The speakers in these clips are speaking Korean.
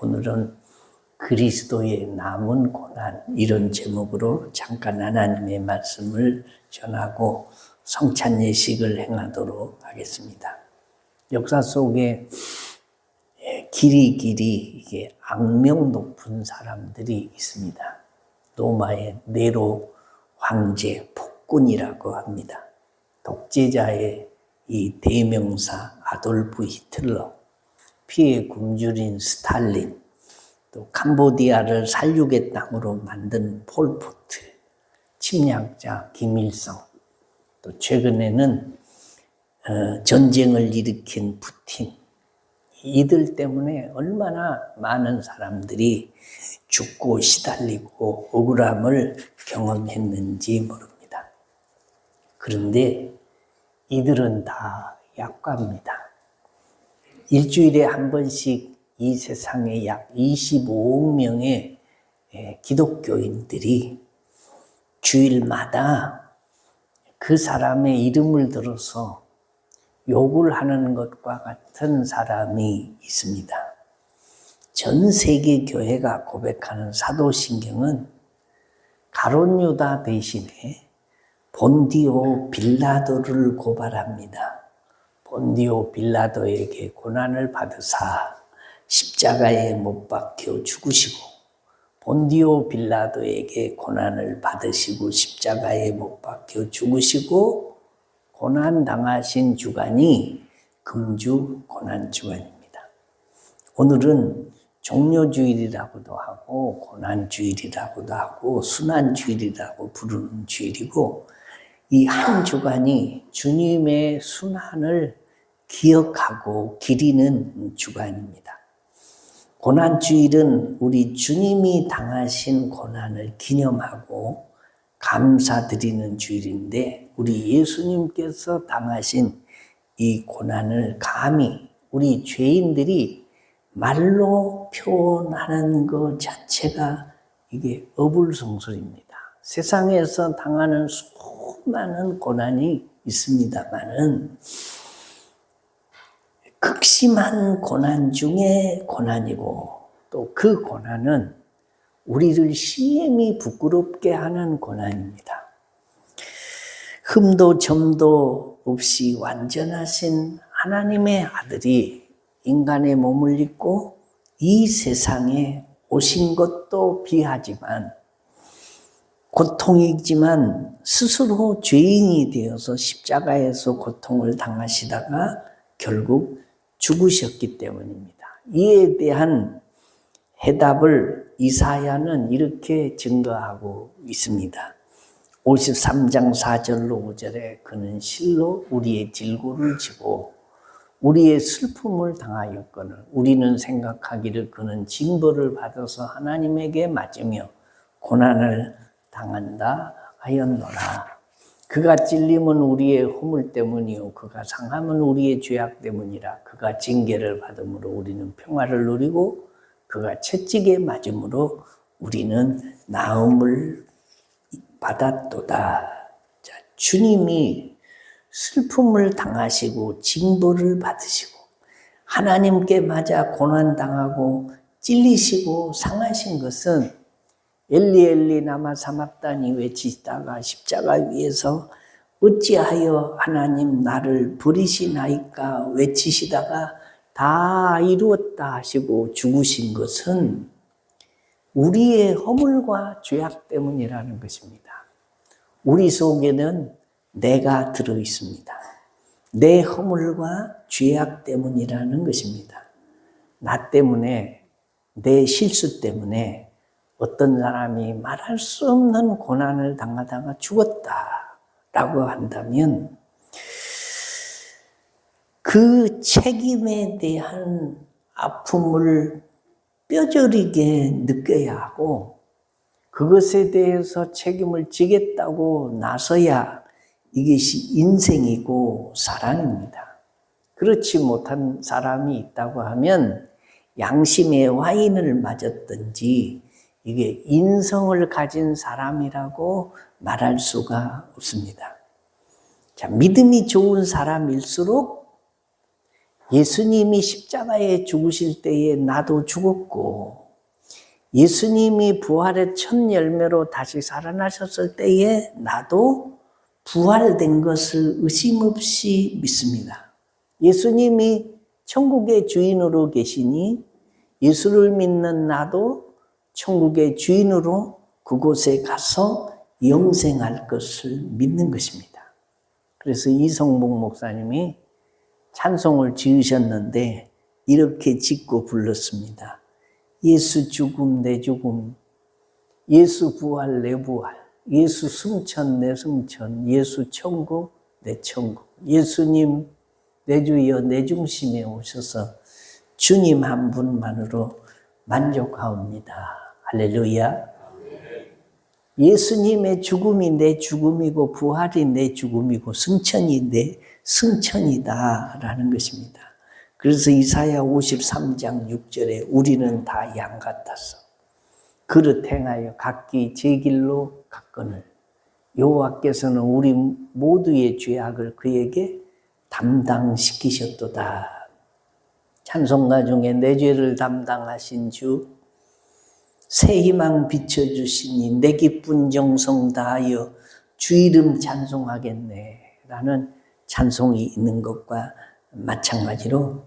오늘은 그리스도의 남은 고난, 이런 제목으로 잠깐 하나님의 말씀을 전하고 성찬 예식을 행하도록 하겠습니다. 역사 속에 길이 이게 악명 높은 사람들이 있습니다. 로마의 네로 황제 폭군이라고 합니다. 독재자의 이 대명사 아돌프 히틀러, 피해 굶주린 스탈린, 또 캄보디아를 살육의 땅으로 만든 폴포트, 침략자 김일성, 또 최근에는 전쟁을 일으킨 푸틴, 이들 때문에 얼마나 많은 사람들이 죽고 시달리고 억울함을 경험했는지 모릅니다. 그런데 이들은 다 약과입니다. 일주일에 한 번씩 이 세상에 약 25억 명의 기독교인들이 주일마다 그 사람의 이름을 들어서 욕을 하는 것과 같은 사람이 있습니다. 전 세계 교회가 고백하는 사도신경은 가룟 유다 대신에 본디오 빌라도를 고발합니다. 본디오 빌라도에게 고난을 받으사 십자가에 못 박혀 죽으시고, 본디오 빌라도에게 고난을 받으시고 십자가에 못 박혀 죽으시고 고난 당하신 주간이 금주 고난 주간입니다. 오늘은 종료주일이라고도 하고 고난주일이라고도 하고 순환주일이라고 부르는 주일이고, 이 한 주간이 주님의 순환을 기억하고 기리는 주간입니다. 고난주일은 우리 주님이 당하신 고난을 기념하고 감사드리는 주일인데, 우리 예수님께서 당하신 이 고난을 감히 우리 죄인들이 말로 표현하는 것 자체가 이게 어불성설입니다. 세상에서 당하는 수많은 고난이 있습니다만은 극심한 고난 중에 고난이고, 또 그 고난은 우리를 심히 부끄럽게 하는 고난입니다. 흠도 점도 없이 완전하신 하나님의 아들이 인간의 몸을 입고 이 세상에 오신 것도 비하지만, 고통이지만 스스로 죄인이 되어서 십자가에서 고통을 당하시다가 결국 죽으셨기 때문입니다. 이에 대한 해답을 이사야는 이렇게 증거하고 있습니다. 53장 4절로 5절에 그는 실로 우리의 질고를 지고 우리의 슬픔을 당하였거늘 우리는 생각하기를 그는 징벌을 받아서 하나님에게 맞으며 고난을 당한다 하였노라. 그가 찔림은 우리의 허물 때문이요 그가 상함은 우리의 죄악 때문이라. 그가 징계를 받음으로 우리는 평화를 누리고 그가 채찍에 맞음으로 우리는 나음을 받았도다. 자, 주님이 슬픔을 당하시고 징벌을 받으시고 하나님께 맞아 고난당하고 찔리시고 상하신 것은 엘리 엘리 라마 사박다니 외치다가 십자가 위에서 어찌하여 하나님 나를 버리시나이까 외치시다가 다 이루었다 하시고 죽으신 것은 우리의 허물과 죄악 때문이라는 것입니다. 우리 속에는 내가 들어 있습니다. 내 허물과 죄악 때문이라는 것입니다. 나 때문에, 내 실수 때문에 어떤 사람이 말할 수 없는 고난을 당하다가 죽었다라고 한다면 그 책임에 대한 아픔을 뼈저리게 느껴야 하고 그것에 대해서 책임을 지겠다고 나서야 이것이 인생이고 사랑입니다. 그렇지 못한 사람이 있다고 하면 양심의 와인을 맞았든지 이게 인성을 가진 사람이라고 말할 수가 없습니다. 자, 믿음이 좋은 사람일수록 예수님이 십자가에 죽으실 때에 나도 죽었고, 예수님이 부활의 첫 열매로 다시 살아나셨을 때에 나도 부활된 것을 의심 없이 믿습니다. 예수님이 천국의 주인으로 계시니 예수를 믿는 나도 천국의 주인으로 그곳에 가서 영생할 것을 믿는 것입니다. 그래서 이성복 목사님이 찬송을 지으셨는데 이렇게 짓고 불렀습니다. 예수 죽음 내 죽음, 예수 부활 내 부활, 예수 승천 내 승천, 예수 천국 내 천국, 예수님 내 주여 내 중심에 오셔서 주님 한 분만으로 만족하옵니다. 할렐루야. 예수님의 죽음이 내 죽음이고 부활이 내 죽음이고 승천이 내 승천이다 라는 것입니다. 그래서 이사야 53장 6절에 우리는 다 양 같아서 그릇 행하여 각기 제 길로 갔거늘 여호와께서는 우리 모두의 죄악을 그에게 담당시키셨도다. 찬송가 중에 내 죄를 담당하신 주 새 희망 비춰주시니 내 기쁜 정성 다하여 주 이름 찬송하겠네 라는 찬송이 있는 것과 마찬가지로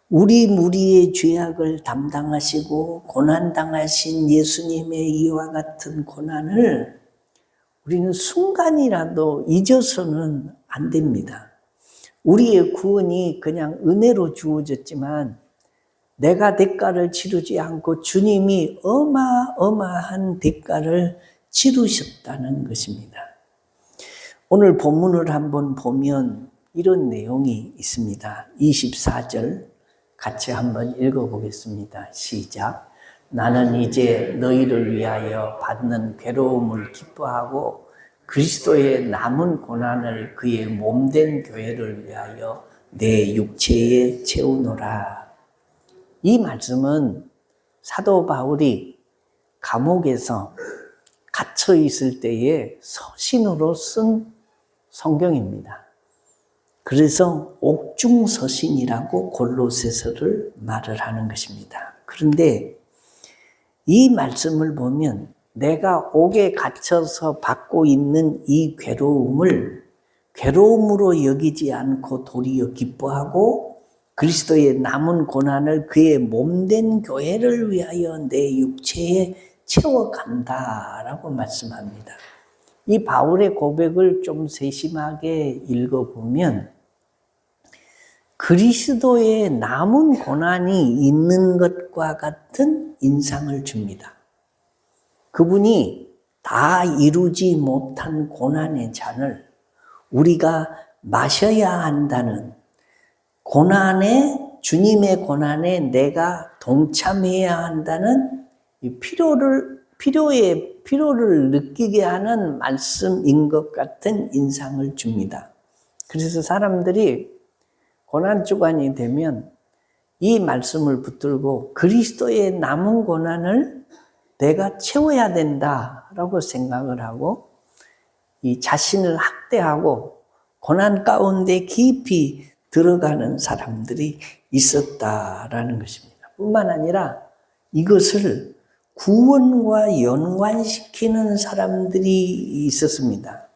우리 무리의 죄악을 담당하시고 고난당하신 예수님의 이와 같은 고난을 우리는 순간이라도 잊어서는 안 됩니다. 우리의 구원이 그냥 은혜로 주어졌지만 내가 대가를 치르지 않고 주님이 어마어마한 대가를 치르셨다는 것입니다. 오늘 본문을 한번 보면 이런 내용이 있습니다. 24절 같이 한번 읽어보겠습니다. 시작. 나는 이제 너희를 위하여 받는 괴로움을 기뻐하고 그리스도의 남은 고난을 그의 몸된 교회를 위하여 내 육체에 채우노라. 이 말씀은 사도 바울이 감옥에서 갇혀 있을 때에 서신으로 쓴 성경입니다. 그래서 옥중서신이라고 골로새서를 말을 하는 것입니다. 그런데 이 말씀을 보면 내가 옥에 갇혀서 받고 있는 이 괴로움을 괴로움으로 여기지 않고 도리어 기뻐하고 그리스도의 남은 고난을 그의 몸된 교회를 위하여 내 육체에 채워간다라고 말씀합니다. 이 바울의 고백을 좀 세심하게 읽어보면 그리스도의 남은 고난이 있는 것과 같은 인상을 줍니다. 그분이 다 이루지 못한 고난의 잔을 우리가 마셔야 한다는 고난에, 주님의 고난에 내가 동참해야 한다는 이 필요를 느끼게 하는 말씀인 것 같은 인상을 줍니다. 그래서 사람들이 고난주간이 되면 이 말씀을 붙들고 그리스도의 남은 고난을 내가 채워야 된다라고 생각을 하고 이 자신을 학대하고 고난 가운데 깊이 들어가는 사람들이 있었다라는 것입니다. 뿐만 아니라 이것을 구원과 연관시키는 사람들이 있었습니다.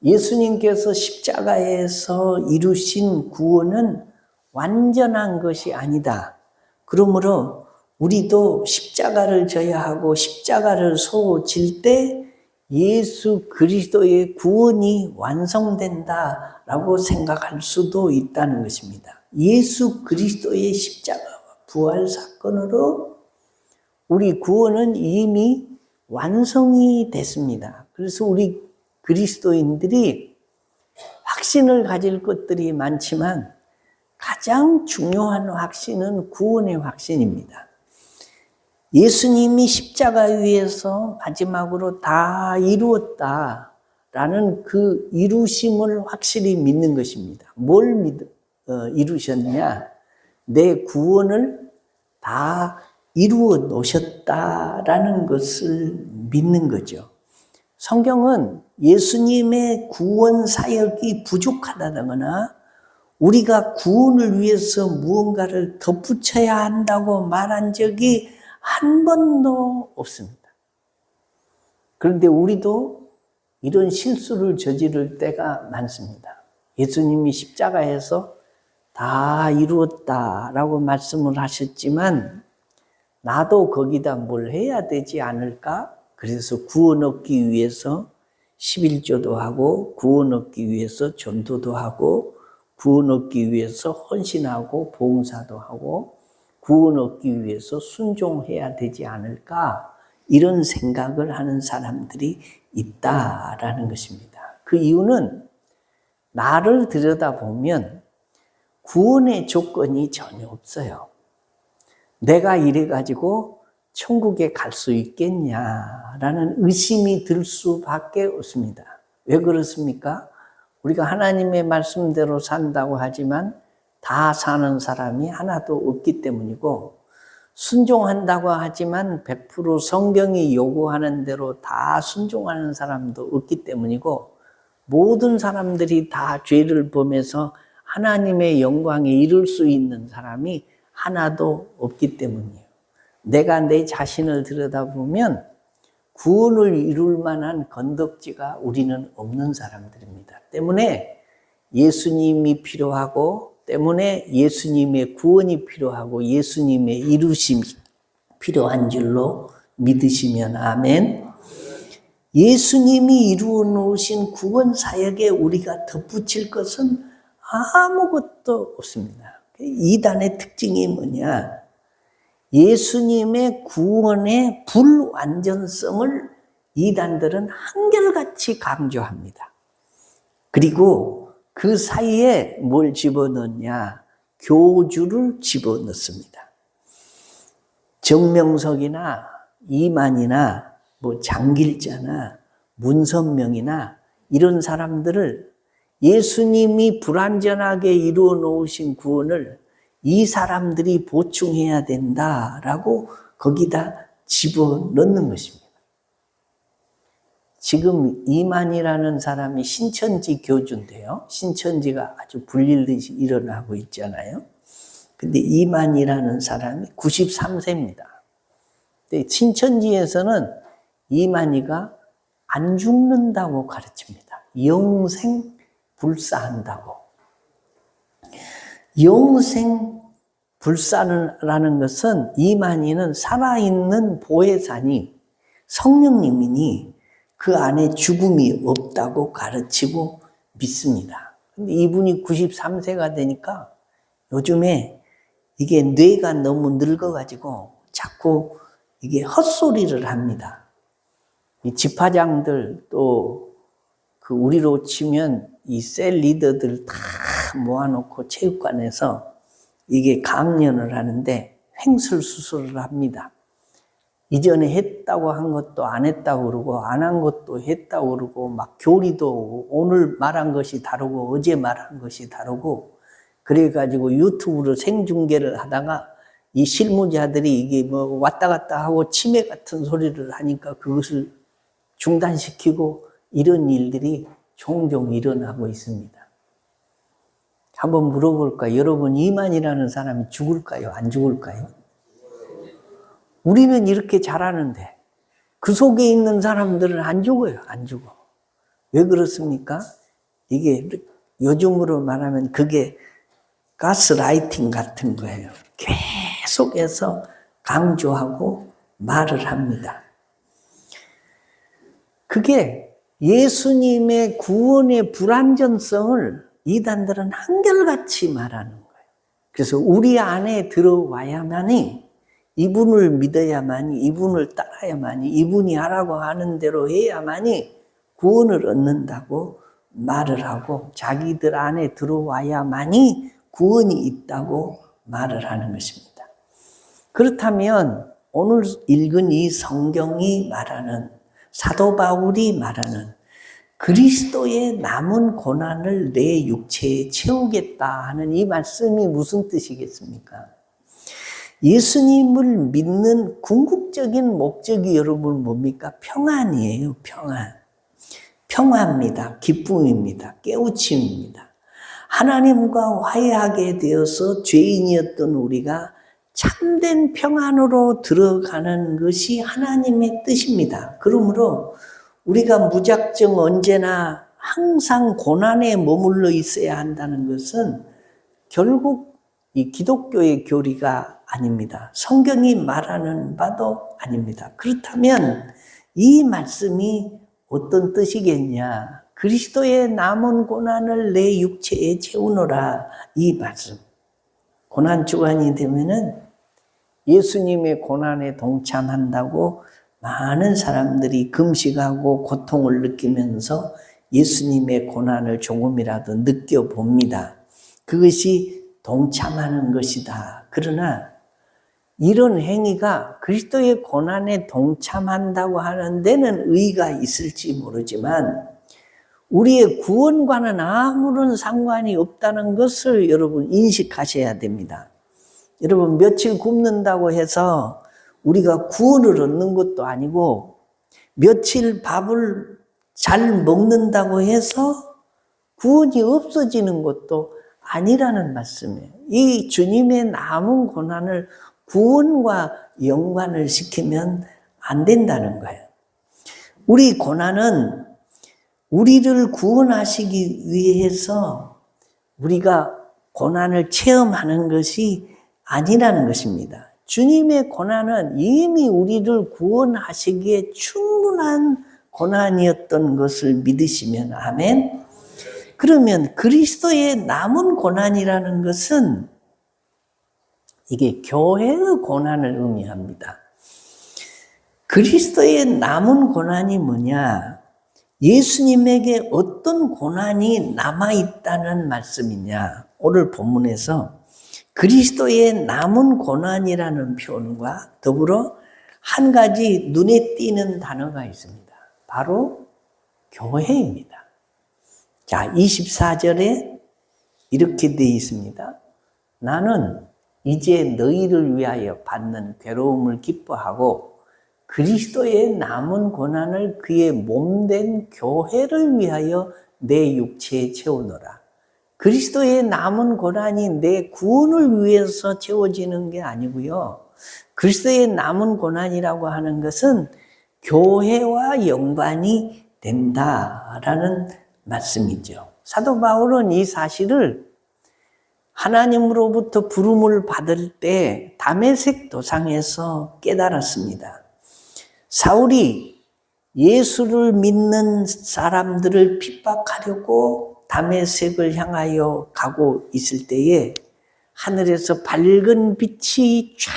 예수님께서 십자가에서 이루신 구원은 완전한 것이 아니다. 그러므로 우리도 십자가를 져야 하고 십자가를 소질 때 예수 그리스도의 구원이 완성된다라고 생각할 수도 있다는 것입니다. 예수 그리스도의 십자가와 부활 사건으로 우리 구원은 이미 완성이 됐습니다. 그래서 우리 그리스도인들이 확신을 가질 것들이 많지만 가장 중요한 확신은 구원의 확신입니다. 예수님이 십자가 위에서 마지막으로 다 이루었다라는 그 이루심을 확실히 믿는 것입니다. 뭘 이루셨냐? 내 구원을 다 이루어 놓으셨다라는 것을 믿는 거죠. 성경은 예수님의 구원 사역이 부족하다거나 우리가 구원을 위해서 무언가를 덧붙여야 한다고 말한 적이 한 번도 없습니다. 그런데 우리도 이런 실수를 저지를 때가 많습니다. 예수님이 십자가에서 다 이루었다라고 말씀을 하셨지만 나도 거기다 뭘 해야 되지 않을까? 그래서 구원 얻기 위해서 11조도 하고 구원 얻기 위해서 전도도 하고 구원 얻기 위해서 헌신하고 봉사도 하고 구원 얻기 위해서 순종해야 되지 않을까? 이런 생각을 하는 사람들이 있다라는 것입니다. 그 이유는 나를 들여다보면 구원의 조건이 전혀 없어요. 내가 이래가지고 천국에 갈 수 있겠냐라는 의심이 들 수밖에 없습니다. 왜 그렇습니까? 우리가 하나님의 말씀대로 산다고 하지만 다 사는 사람이 하나도 없기 때문이고, 순종한다고 하지만 100% 성경이 요구하는 대로 다 순종하는 사람도 없기 때문이고, 모든 사람들이 다 죄를 범해서 하나님의 영광에 이를 수 있는 사람이 하나도 없기 때문이에요. 내가 내 자신을 들여다보면 구원을 이룰 만한 건덕지가 우리는 없는 사람들입니다. 때문에 예수님이 필요하고, 때문에 예수님의 구원이 필요하고 예수님의 이루심이 필요한 줄로 믿으시면 아멘. 예수님이 이루어 놓으신 구원 사역에 우리가 덧붙일 것은 아무것도 없습니다. 이단의 특징이 뭐냐? 예수님의 구원의 불완전성을 이단들은 한결같이 강조합니다. 그리고 그 사이에 뭘 집어넣냐? 교주를 집어넣습니다. 정명석이나 이만희나 장길자나 문선명이나 이런 사람들을 예수님이 불완전하게 이루어 놓으신 구원을 이 사람들이 보충해야 된다라고 거기다 집어넣는 것입니다. 지금 이만희라는 사람이 신천지 교주인데요. 신천지가 아주 불릴듯이 일어나고 있잖아요. 근데 이만희라는 사람이 93세입니다. 근데 신천지에서는 이만희가 안 죽는다고 가르칩니다. 영생 불사한다고. 영생 불사라는 것은 이만희는 살아있는 보혜사니 성령님이니 그 안에 죽음이 없다고 가르치고 믿습니다. 근데 이분이 93세가 되니까 요즘에 이게 뇌가 너무 늙어가지고 자꾸 이게 헛소리를 합니다. 이 집화장들 또 그 우리로 치면 이 셀 리더들 다 모아놓고 체육관에서 이게 강연을 하는데 횡설수설을 합니다. 이전에 했다고 한 것도 안 했다고 그러고 안 한 것도 했다고 그러고 막 교리도 오늘 말한 것이 다르고 어제 말한 것이 다르고 그래가지고 유튜브로 생중계를 하다가 이 실무자들이 이게 왔다 갔다 하고 치매 같은 소리를 하니까 그것을 중단시키고 이런 일들이 종종 일어나고 있습니다. 한번 물어볼까요? 여러분, 이만희라는 사람이 죽을까요? 안 죽을까요? 우리는 이렇게 잘하는데 그 속에 있는 사람들은 안 죽어요. 안 죽어. 왜 그렇습니까? 이게 요즘으로 말하면 그게 가스라이팅 같은 거예요. 계속해서 강조하고 말을 합니다. 그게 예수님의 구원의 불완전성을 이단들은 한결같이 말하는 거예요. 그래서 우리 안에 들어와야만이, 이분을 믿어야만이, 이분을 따라야만이, 이분이 하라고 하는 대로 해야만이 구원을 얻는다고 말을 하고, 자기들 안에 들어와야만이 구원이 있다고 말을 하는 것입니다. 그렇다면 오늘 읽은 이 성경이 말하는, 사도 바울이 말하는 그리스도의 남은 고난을 내 육체에 채우겠다 하는 이 말씀이 무슨 뜻이겠습니까? 예수님을 믿는 궁극적인 목적이 여러분 뭡니까? 평안이에요. 평안. 평화입니다. 기쁨입니다. 깨우침입니다. 하나님과 화해하게 되어서 죄인이었던 우리가 참된 평안으로 들어가는 것이 하나님의 뜻입니다. 그러므로 우리가 무작정 언제나 항상 고난에 머물러 있어야 한다는 것은 결국 이 기독교의 교리가 아닙니다. 성경이 말하는 바도 아닙니다. 그렇다면 이 말씀이 어떤 뜻이겠냐? 그리스도의 남은 고난을 내 육체에 채우노라, 이 말씀. 고난 주간이 되면은 예수님의 고난에 동참한다고 많은 사람들이 금식하고 고통을 느끼면서 예수님의 고난을 조금이라도 느껴봅니다. 그것이 동참하는 것이다. 그러나 이런 행위가 그리스도의 고난에 동참한다고 하는 데는 의의가 있을지 모르지만 우리의 구원과는 아무런 상관이 없다는 것을 여러분 인식하셔야 됩니다. 여러분, 며칠 굶는다고 해서 우리가 구원을 얻는 것도 아니고 며칠 밥을 잘 먹는다고 해서 구원이 없어지는 것도 아니라는 말씀이에요. 이 주님의 남은 고난을 구원과 연관을 시키면 안 된다는 거예요. 우리 고난은 우리를 구원하시기 위해서 우리가 고난을 체험하는 것이 아니라는 것입니다. 주님의 고난은 이미 우리를 구원하시기에 충분한 고난이었던 것을 믿으시면 아멘. 그러면 그리스도의 남은 고난이라는 것은 이게 교회의 고난을 의미합니다. 그리스도의 남은 고난이 뭐냐? 예수님에게 어떤 고난이 남아있다는 말씀이냐? 오늘 본문에서 그리스도의 남은 고난이라는 표현과 더불어 한 가지 눈에 띄는 단어가 있습니다. 바로 교회입니다. 자, 24절에 이렇게 되어 있습니다. 나는 이제 너희를 위하여 받는 괴로움을 기뻐하고 그리스도의 남은 고난을 그의 몸된 교회를 위하여 내 육체에 채우노라. 그리스도의 남은 고난이 내 구원을 위해서 채워지는 게 아니고요. 그리스도의 남은 고난이라고 하는 것은 교회와 연관이 된다라는 말씀이죠. 사도 바울은 이 사실을 하나님으로부터 부름을 받을 때 다메섹 도상에서 깨달았습니다. 사울이 예수를 믿는 사람들을 핍박하려고 다메섹을 향하여 가고 있을 때에 하늘에서 밝은 빛이 쫙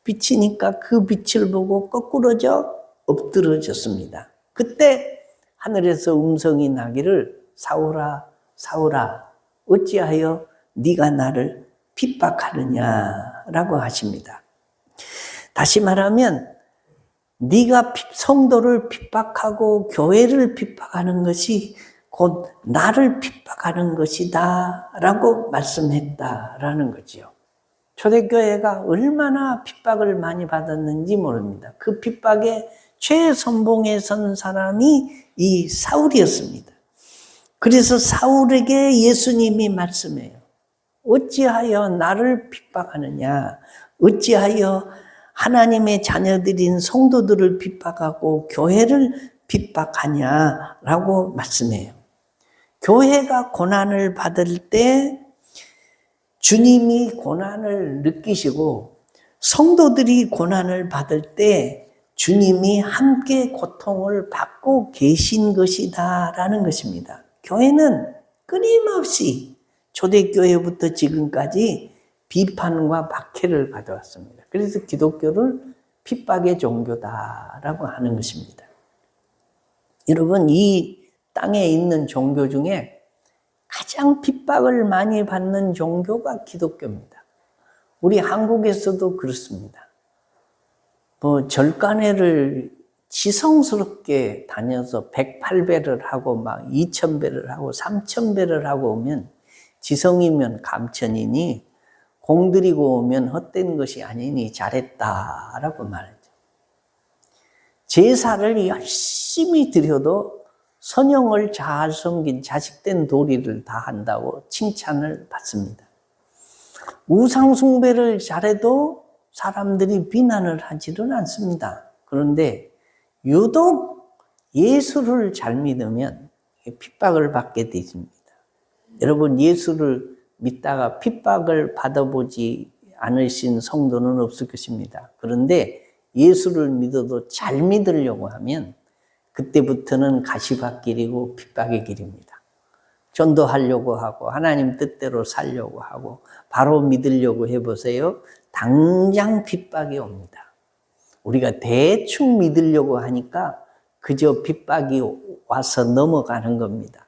비치니까 그 빛을 보고 거꾸러져 엎드러졌습니다. 그때 하늘에서 음성이 나기를 사울아 사울아 어찌하여 네가 나를 핍박하느냐라고 하십니다. 다시 말하면 네가 성도를 핍박하고 교회를 핍박하는 것이 곧 나를 핍박하는 것이다 라고 말씀했다라는 거죠. 초대교회가 얼마나 핍박을 많이 받았는지 모릅니다. 그 핍박의 최선봉에 선 사람이 이 사울이었습니다. 그래서 사울에게 예수님이 말씀해요. 어찌하여 나를 핍박하느냐? 어찌하여 하나님의 자녀들인 성도들을 핍박하고 교회를 핍박하냐라고 말씀해요. 교회가 고난을 받을 때 주님이 고난을 느끼시고 성도들이 고난을 받을 때 주님이 함께 고통을 받고 계신 것이다라는 것입니다. 교회는 끊임없이 초대교회부터 지금까지 비판과 박해를 받아왔습니다. 그래서 기독교를 핍박의 종교다라고 하는 것입니다. 여러분, 이 땅에 있는 종교 중에 가장 핍박을 많이 받는 종교가 기독교입니다. 우리 한국에서도 그렇습니다. 절간회를 지성스럽게 다녀서 108배를 하고 막 2000배를 하고 3000배를 하고 오면 지성이면 감천이니 공들이고 오면 헛된 것이 아니니 잘했다라고 말하죠. 제사를 열심히 드려도 선영을 잘 섬긴 자식된 도리를 다 한다고 칭찬을 받습니다. 우상숭배를 잘해도 사람들이 비난을 하지는 않습니다. 그런데 유독 예수를 잘 믿으면 핍박을 받게 되십니다. 여러분, 예수를 믿다가 핍박을 받아보지 않으신 성도는 없을 것입니다. 그런데 예수를 믿어도 잘 믿으려고 하면 그때부터는 가시밭길이고 핍박의 길입니다. 전도하려고 하고 하나님 뜻대로 살려고 하고 바로 믿으려고 해보세요. 당장 핍박이 옵니다. 우리가 대충 믿으려고 하니까 그저 핍박이 와서 넘어가는 겁니다.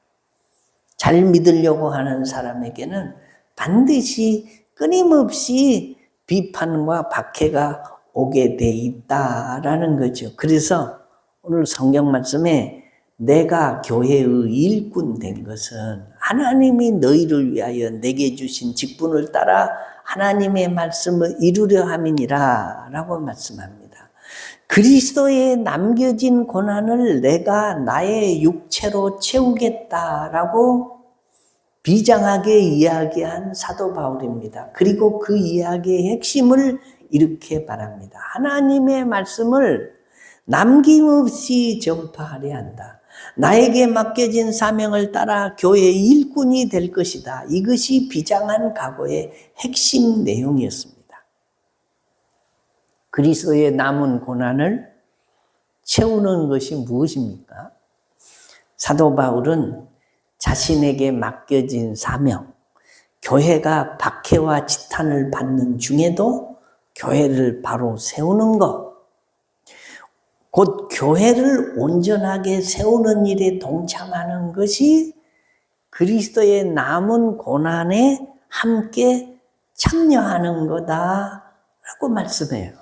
잘 믿으려고 하는 사람에게는 반드시 끊임없이 비판과 박해가 오게 돼 있다라는 거죠. 그래서 오늘 성경 말씀에 내가 교회의 일꾼 된 것은 하나님이 너희를 위하여 내게 주신 직분을 따라 하나님의 말씀을 이루려 함이니라 라고 말씀합니다. 그리스도에 남겨진 고난을 내가 나의 육체로 채우겠다라고 비장하게 이야기한 사도 바울입니다. 그리고 그 이야기의 핵심을 이렇게 말합니다. 하나님의 말씀을 남김없이 전파하려 한다. 나에게 맡겨진 사명을 따라 교회의 일꾼이 될 것이다. 이것이 비장한 각오의 핵심 내용이었습니다. 그리스도의 남은 고난을 채우는 것이 무엇입니까? 사도 바울은 자신에게 맡겨진 사명, 교회가 박해와 지탄을 받는 중에도 교회를 바로 세우는 것, 곧 교회를 온전하게 세우는 일에 동참하는 것이 그리스도의 남은 고난에 함께 참여하는 거다라고 말씀해요.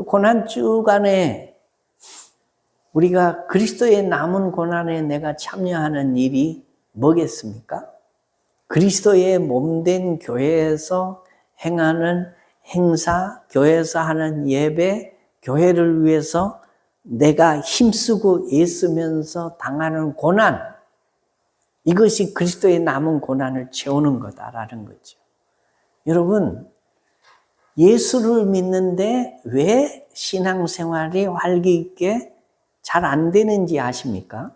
고난 주간에 우리가 그리스도의 남은 고난에 내가 참여하는 일이 뭐겠습니까? 그리스도의 몸된 교회에서 행하는 행사, 교회에서 하는 예배, 교회를 위해서 내가 힘쓰고 애쓰면서 당하는 고난, 이것이 그리스도의 남은 고난을 채우는 거다라는 거죠. 여러분, 예수를 믿는데 왜 신앙생활이 활기 있게 잘 안 되는지 아십니까?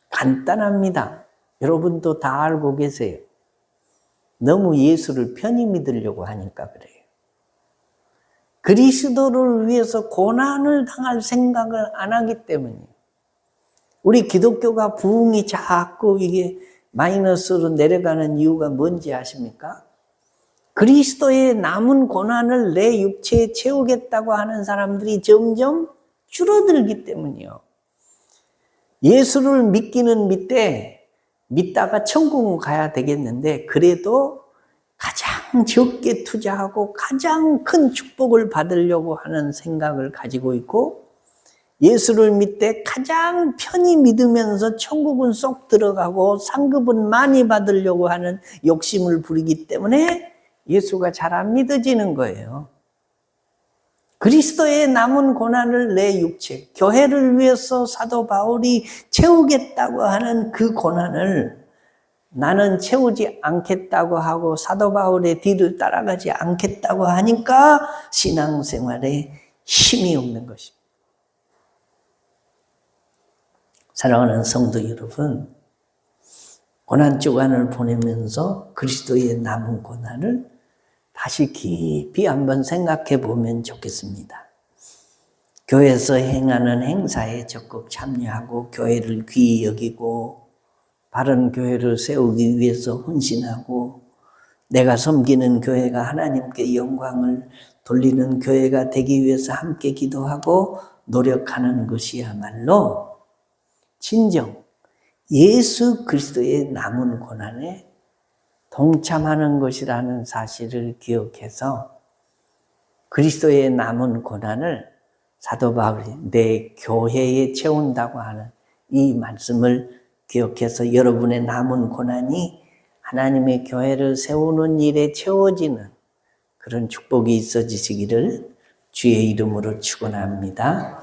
간단합니다. 여러분도 다 알고 계세요. 너무 예수를 편히 믿으려고 하니까 그래요. 그리스도를 위해서 고난을 당할 생각을 안 하기 때문이에요. 우리 기독교가 부흥이 자꾸 이게 마이너스로 내려가는 이유가 뭔지 아십니까? 그리스도의 남은 고난을 내 육체에 채우겠다고 하는 사람들이 점점 줄어들기 때문이요. 예수를 믿기는 믿다가 천국은 가야 되겠는데 그래도 가장 적게 투자하고 가장 큰 축복을 받으려고 하는 생각을 가지고 있고, 예수를 믿되 가장 편히 믿으면서 천국은 쏙 들어가고 상급은 많이 받으려고 하는 욕심을 부리기 때문에 예수가 잘 안 믿어지는 거예요. 그리스도의 남은 고난을 내 육체, 교회를 위해서 사도 바울이 채우겠다고 하는 그 고난을 나는 채우지 않겠다고 하고 사도 바울의 뒤를 따라가지 않겠다고 하니까 신앙생활에 힘이 없는 것입니다. 사랑하는 성도 여러분, 고난주간을 보내면서 그리스도의 남은 고난을 다시 깊이 한번 생각해 보면 좋겠습니다. 교회에서 행하는 행사에 적극 참여하고 교회를 귀히 여기고 바른 교회를 세우기 위해서 헌신하고 내가 섬기는 교회가 하나님께 영광을 돌리는 교회가 되기 위해서 함께 기도하고 노력하는 것이야말로 진정 예수 그리스도의 남은 고난에 동참하는 것이라는 사실을 기억해서 그리스도의 남은 고난을 사도 바울이 내 교회에 채운다고 하는 이 말씀을 기억해서 여러분의 남은 고난이 하나님의 교회를 세우는 일에 채워지는 그런 축복이 있어지시기를 주의 이름으로 축원합니다.